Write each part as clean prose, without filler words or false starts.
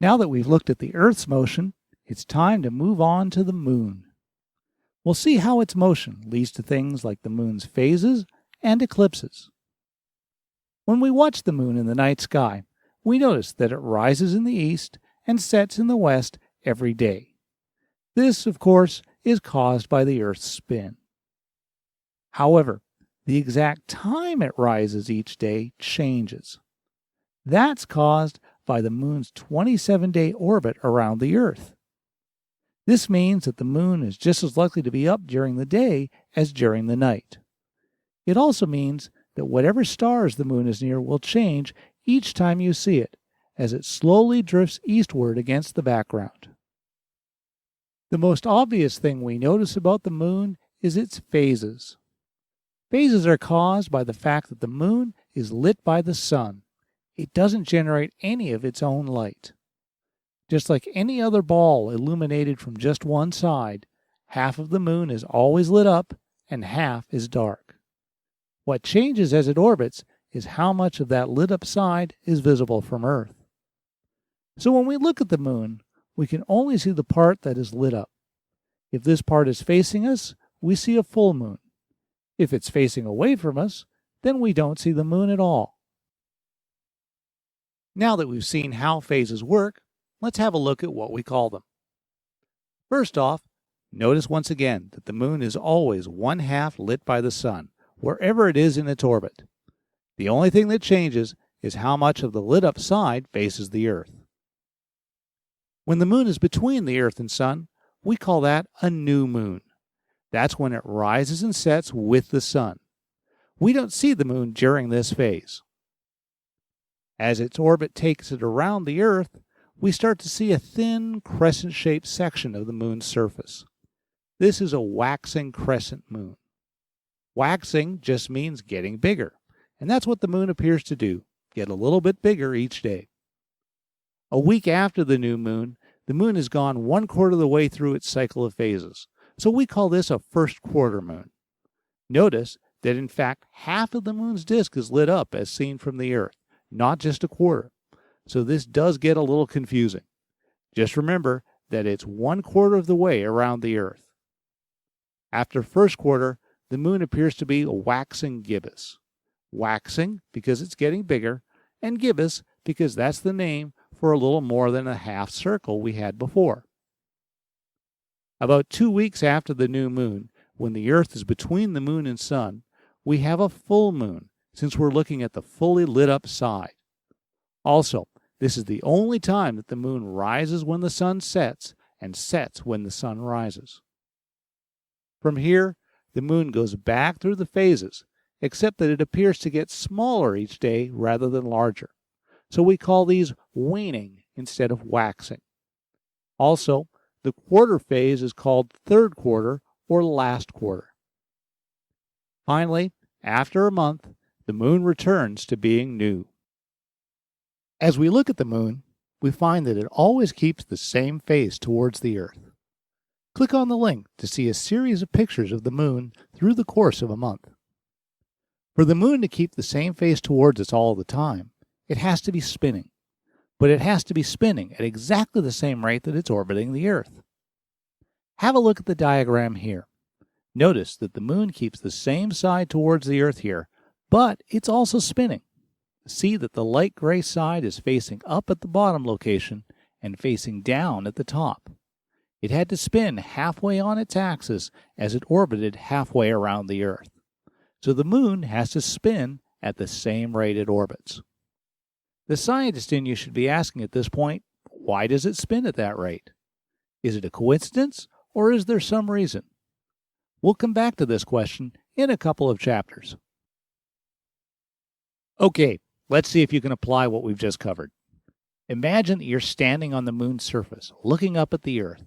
Now that we've looked at the Earth's motion, it's time to move on to the Moon. We'll see how its motion leads to things like the Moon's phases and eclipses. When we watch the Moon in the night sky, we notice that it rises in the east and sets in the west every day. This, of course, is caused by the Earth's spin. However, the exact time it rises each day changes. That's caused by the Moon's 27-day orbit around the Earth. This means that the Moon is just as likely to be up during the day as during the night. It also means that whatever stars the Moon is near will change each time you see it, as it slowly drifts eastward against the background. The most obvious thing we notice about the Moon is its phases. Phases are caused by the fact that the Moon is lit by the Sun. It doesn't generate any of its own light. Just like any other ball illuminated from just one side, half of the Moon is always lit up and half is dark. What changes as it orbits is how much of that lit up side is visible from Earth. So when we look at the Moon, we can only see the part that is lit up. If this part is facing us, we see a full moon. If it's facing away from us, then we don't see the Moon at all. Now that we've seen how phases work, let's have a look at what we call them. First off, notice once again that the Moon is always one half lit by the Sun, wherever it is in its orbit. The only thing that changes is how much of the lit up side faces the Earth. When the Moon is between the Earth and Sun, we call that a new moon. That's when it rises and sets with the Sun. We don't see the Moon during this phase. As its orbit takes it around the Earth, we start to see a thin crescent-shaped section of the Moon's surface. This is a waxing crescent moon. Waxing just means getting bigger, and that's what the Moon appears to do, get a little bit bigger each day. A week after the new moon, the Moon has gone 1/4 of the way through its cycle of phases, so we call this a first quarter moon. Notice that in fact half of the Moon's disk is lit up as seen from the Earth, not just a quarter, so this does get a little confusing. Just remember that it's 1/4 of the way around the Earth. After first quarter, the Moon appears to be a waxing gibbous. Waxing because it's getting bigger, and gibbous because that's the name for a little more than a half circle we had before. About 2 weeks after the new moon, when the Earth is between the Moon and Sun, we have a full moon, since we're looking at the fully lit up side. Also, this is the only time that the Moon rises when the Sun sets and sets when the Sun rises. From here, the Moon goes back through the phases, except that it appears to get smaller each day rather than larger. So we call these waning instead of waxing. Also, the quarter phase is called third quarter or last quarter. Finally, after a month, the Moon returns to being new. As we look at the Moon, we find that it always keeps the same face towards the Earth. Click on the link to see a series of pictures of the Moon through the course of a month. For the Moon to keep the same face towards us all the time, it has to be spinning. But it has to be spinning at exactly the same rate that it's orbiting the Earth. Have a look at the diagram here. Notice that the Moon keeps the same side towards the Earth here, but it's also spinning. See that the light gray side is facing up at the bottom location and facing down at the top. It had to spin halfway on its axis as it orbited halfway around the Earth. So the Moon has to spin at the same rate it orbits. The scientist in you should be asking at this point, why does it spin at that rate? Is it a coincidence, or is there some reason? We'll come back to this question in a couple of chapters. Okay, let's see if you can apply what we've just covered. Imagine that you're standing on the Moon's surface, looking up at the Earth.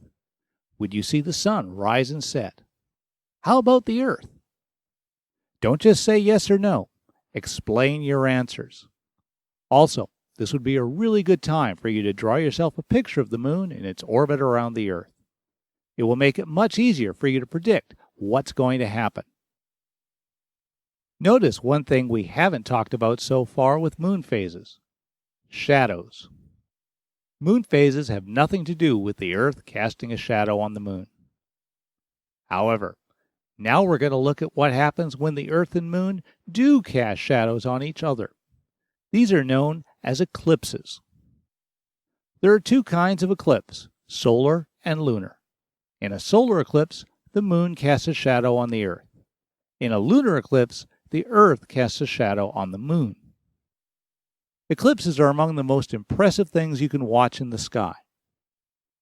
Would you see the Sun rise and set? How about the Earth? Don't just say yes or no. Explain your answers. Also, this would be a really good time for you to draw yourself a picture of the Moon in its orbit around the Earth. It will make it much easier for you to predict what's going to happen. Notice one thing we haven't talked about so far with moon phases: shadows. Moon phases have nothing to do with the Earth casting a shadow on the Moon. However, now we're going to look at what happens when the Earth and Moon do cast shadows on each other. These are known as eclipses. There are two kinds of eclipse, solar and lunar. In a solar eclipse, the Moon casts a shadow on the Earth. In a lunar eclipse, the Earth casts a shadow on the Moon. Eclipses are among the most impressive things you can watch in the sky.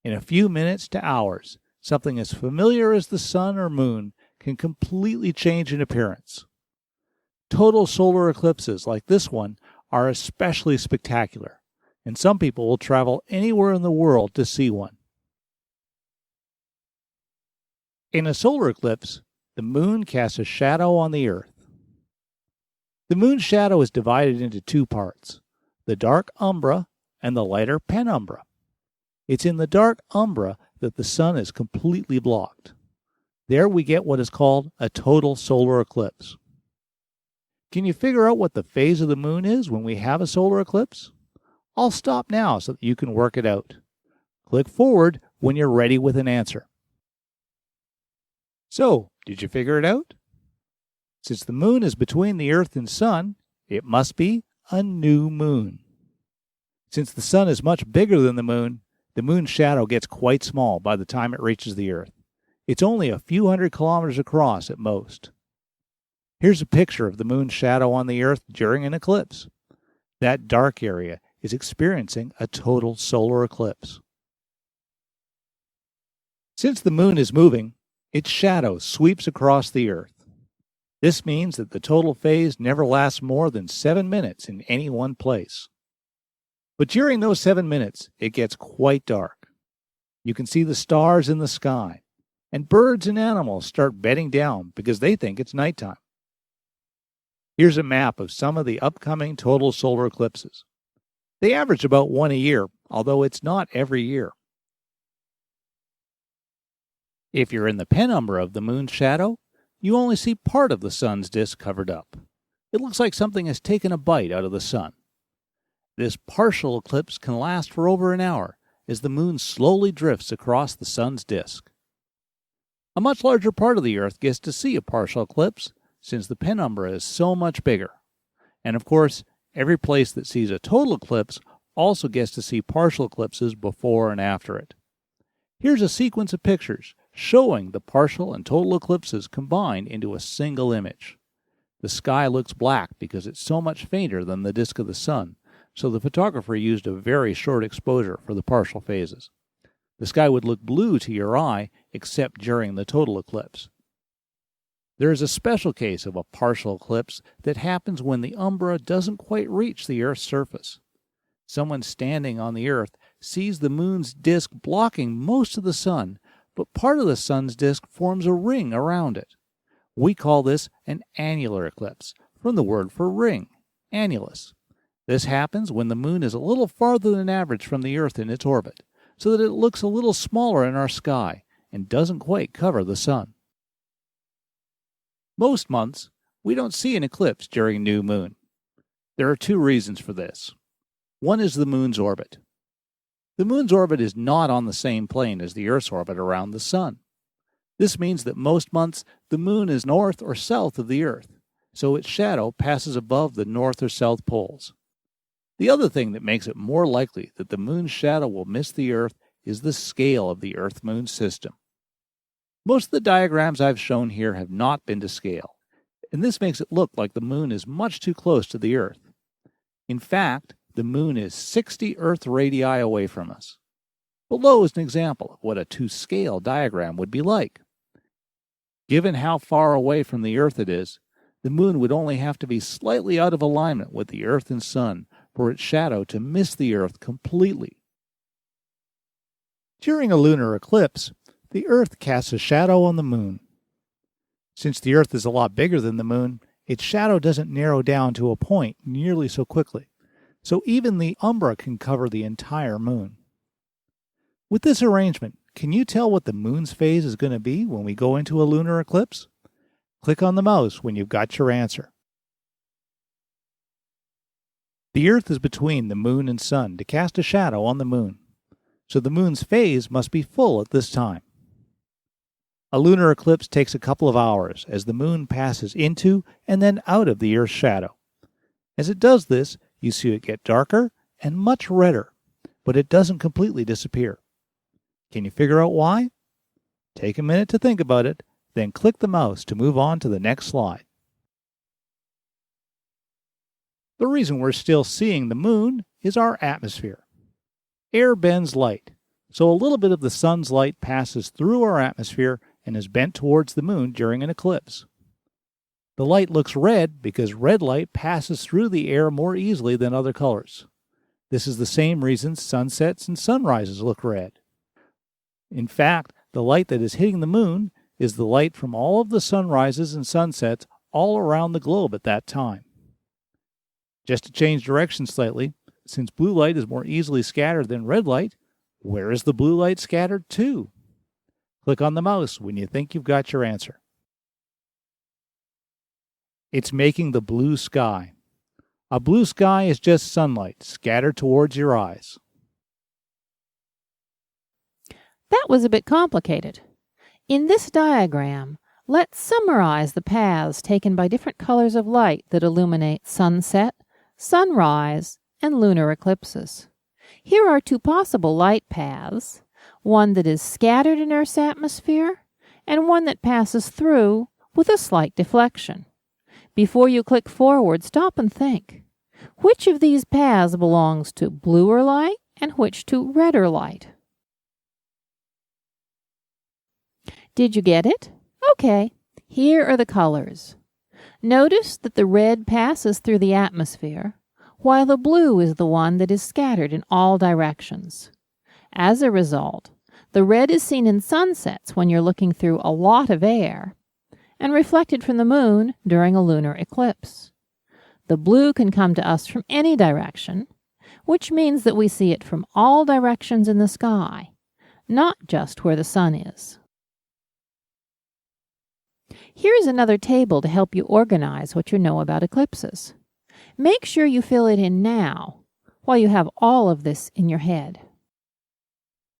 In a few minutes to hours, something as familiar as the sun or moon can completely change in appearance. Total solar eclipses like this one are especially spectacular, and some people will travel anywhere in the world to see one. In a solar eclipse, the Moon casts a shadow on the Earth. The Moon's shadow is divided into two parts, the dark umbra and the lighter penumbra. It's in the dark umbra that the sun is completely blocked. There we get what is called a total solar eclipse. Can you figure out what the phase of the Moon is when we have a solar eclipse? I'll stop now so that you can work it out. Click forward when you're ready with an answer. So, did you figure it out? Since the Moon is between the Earth and Sun, it must be a new moon. Since the sun is much bigger than the Moon's shadow gets quite small by the time it reaches the Earth. It's only a few hundred kilometers across at most. Here's a picture of the Moon's shadow on the Earth during an eclipse. That dark area is experiencing a total solar eclipse. Since the Moon is moving, its shadow sweeps across the Earth. This means that the total phase never lasts more than 7 minutes in any one place. But during those 7 minutes, it gets quite dark. You can see the stars in the sky, and birds and animals start bedding down because they think it's nighttime. Here's a map of some of the upcoming total solar eclipses. They average about one a year, although it's not every year. If you're in the penumbra of the Moon's shadow, you only see part of the sun's disk covered up. It looks like something has taken a bite out of the sun. This partial eclipse can last for over an hour as the Moon slowly drifts across the sun's disk. A much larger part of the Earth gets to see a partial eclipse since the penumbra is so much bigger. And of course, every place that sees a total eclipse also gets to see partial eclipses before and after it. Here's a sequence of pictures showing the partial and total eclipses combined into a single image. The sky looks black because it's so much fainter than the disk of the sun, so the photographer used a very short exposure for the partial phases. The sky would look blue to your eye except during the total eclipse. There is a special case of a partial eclipse that happens when the umbra doesn't quite reach the Earth's surface. Someone standing on the Earth sees the Moon's disk blocking most of the sun, but part of the sun's disk forms a ring around it. We call this an annular eclipse, from the word for ring, annulus. This happens when the Moon is a little farther than average from the Earth in its orbit, so that it looks a little smaller in our sky and doesn't quite cover the sun. Most months, we don't see an eclipse during new moon. There are two reasons for this. One is the Moon's orbit. The Moon's orbit is not on the same plane as the Earth's orbit around the Sun. This means that most months the Moon is north or south of the Earth, so its shadow passes above the north or south poles. The other thing that makes it more likely that the Moon's shadow will miss the Earth is the scale of the Earth-Moon system. Most of the diagrams I've shown here have not been to scale, and this makes it look like the Moon is much too close to the Earth. In fact, the Moon is 60 Earth radii away from us. Below is an example of what a to-scale diagram would be like. Given how far away from the Earth it is, the Moon would only have to be slightly out of alignment with the Earth and Sun for its shadow to miss the Earth completely. During a lunar eclipse, the Earth casts a shadow on the Moon. Since the Earth is a lot bigger than the Moon, its shadow doesn't narrow down to a point nearly so quickly, so even the umbra can cover the entire Moon. With this arrangement, can you tell what the Moon's phase is going to be when we go into a lunar eclipse? Click on the mouse when you've got your answer. The Earth is between the Moon and Sun to cast a shadow on the Moon. so the moon's phase must be full at this time. A lunar eclipse takes a couple of hours as the moon passes into and then out of the Earth's shadow. As it does this, you see it get darker and much redder, but it doesn't completely disappear. Can you figure out why? Take a minute to think about it, then click the mouse to move on to the next slide. The reason we're still seeing the moon is our atmosphere. Air bends light, so a little bit of the sun's light passes through our atmosphere and is bent towards the moon during an eclipse. The light looks red because red light passes through the air more easily than other colors. This is the same reason sunsets and sunrises look red. In fact, the light that is hitting the moon is the light from all of the sunrises and sunsets all around the globe at that time. Just to change direction slightly, since blue light is more easily scattered than red light, where is the blue light scattered to? Click on the mouse when you think you've got your answer. It's making the blue sky. A blue sky is just sunlight scattered towards your eyes. That was a bit complicated. In this diagram, let's summarize the paths taken by different colors of light that illuminate sunset, sunrise, and lunar eclipses. Here are two possible light paths, one that is scattered in Earth's atmosphere and one that passes through with a slight deflection. Before you click forward, stop and think. Which of these paths belongs to bluer light and which to redder light? Did you get it? Okay, here are the colors. Notice that the red passes through the atmosphere, while the blue is the one that is scattered in all directions. As a result, the red is seen in sunsets when you're looking through a lot of air, and reflected from the moon during a lunar eclipse. The blue can come to us from any direction, which means that we see it from all directions in the sky, not just where the sun is. Here's another table to help you organize what you know about eclipses. Make sure you fill it in now, while you have all of this in your head.